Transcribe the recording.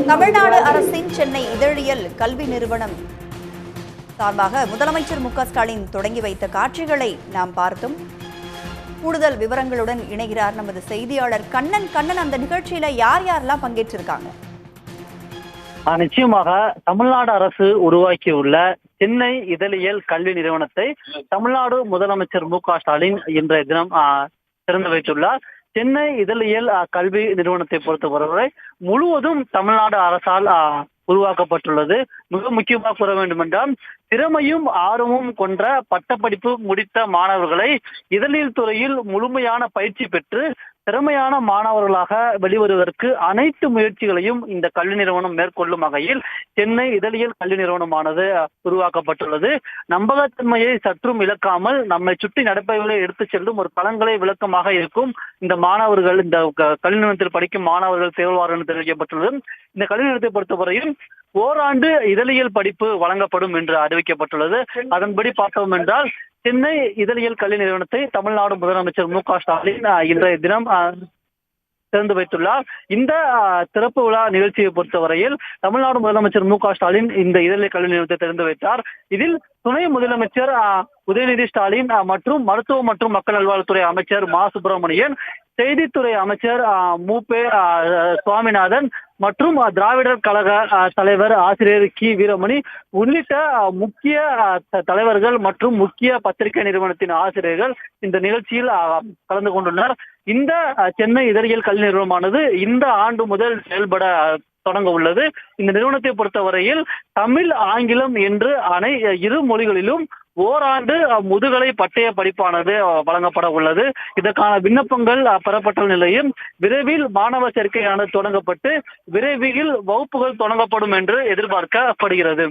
தமிழ்நாடு அரசின் சென்னை இதழியல் கல்வி நிறுவனம் சார்பாக முதலமைச்சர் மு.க.ஸ்டாலின் தொடங்கி வைத்த காட்சிகளை நாம் பார்த்தோம். கூடுதல் விவரங்களுடன் இணைகிறார் நமது செய்தியாளர் கண்ணன். அந்த நிகழ்ச்சியில யாரெல்லாம் பங்கேற்றிருக்காங்க? நிச்சயமாக தமிழ்நாடு அரசு உருவாக்கியுள்ள சென்னை இதழியல் கல்வி நிறுவனத்தை தமிழ்நாடு முதலமைச்சர் மு.க.ஸ்டாலின் இன்றைய தினம் திறந்து வைத்துள்ளார். சென்னை இதழியல் கல்வி நிறுவனத்தை பொறுத்தவரை முழுவதும் தமிழ்நாடு அரசால் உருவாக்கப்பட்டுள்ளது. மிக முக்கியமாக கூற வேண்டும் என்றால், திறமையும் ஆர்வமும் கொண்ட பட்டப்படிப்பு முடித்த மாணவர்களை இதழியல் துறையில் முழுமையான பயிற்சி பெற்று திறமையான மாணவர்களாக வெளிவருவதற்கு அனைத்து முயற்சிகளையும் இந்த கல்வி நிறுவனம் மேற்கொள்ளும் வகையில் சென்னை இதழியல் கல்வி நிறுவனமானது உருவாக்கப்பட்டுள்ளது. நம்பகத்தன்மையை சற்றும் இழக்காமல் நம்மை சுற்றி நடப்பவர்களை எடுத்துச் செல்லும் ஒரு களங்களை விளக்கமாக இருக்கும் இந்த மாணவர்கள், இந்த கல்வி நிறுவனத்தில் படிக்கும் மாணவர்கள் தேர்வார்கள் என்று தெரிவிக்கப்பட்டுள்ளது. இந்த கல்வி நிறுவனத்தை பொறுத்தவரையும் ஓராண்டு இதழியல் படிப்பு வழங்கப்படும் என்று அறிவிக்கப்பட்டுள்ளது. அதன்படி பார்த்தோம் என்றால், சென்னை இதழியல் கல்வி நிறுவனத்தை தமிழ்நாடு முதலமைச்சர் மு.க.ஸ்டாலின் இன்றைய தினம் திறந்து வைத்துள்ளார். இந்த திறப்பு விழா நிகழ்ச்சியை பொறுத்தவரையில் தமிழ்நாடு முதலமைச்சர் மு.க.ஸ்டாலின் இந்த இதழியல் கல்வி நிறுவனத்தை திறந்து வைத்தார். இதில் துணை முதலமைச்சர் உதயநிதி ஸ்டாலின் மற்றும் மருத்துவ மற்றும் மக்கள் நல்வாழ்வுத்துறை அமைச்சர் மா சுப்பிரமணியன், செய்தித்துறை அமைச்சர் மு.பெ சுவாமிநாதன் மற்றும் திராவிடர் கழக தலைவர் ஆசிரியர் கி வீரமணி உள்ளிட்ட முக்கிய தலைவர்கள் மற்றும் முக்கிய பத்திரிகை நிறுவனத்தின் ஆசிரியர்கள் இந்த நிகழ்ச்சியில் கலந்து கொண்டுள்ளனர். இந்த சென்னை இதழியல் கல்வி நிறுவனமானது இந்த ஆண்டு முதல் செயல்பட தொடங்க உள்ளது. இந்த நிறுவனத்தை பொறுத்தவரையில் தமிழ், ஆங்கிலம் என்று இரு மொழிகளிலும் ஓராண்டு முதுகலை பட்டய படிப்பானது வழங்கப்பட உள்ளது. இதற்கான விண்ணப்பங்கள் பெறப்பட்ட நிலையில் விரைவில் மாணவர் சேர்க்கையானது தொடங்கப்பட்டு விரைவில் வகுப்புகள் தொடங்கப்படும் என்று எதிர்பார்க்கப்படுகிறது.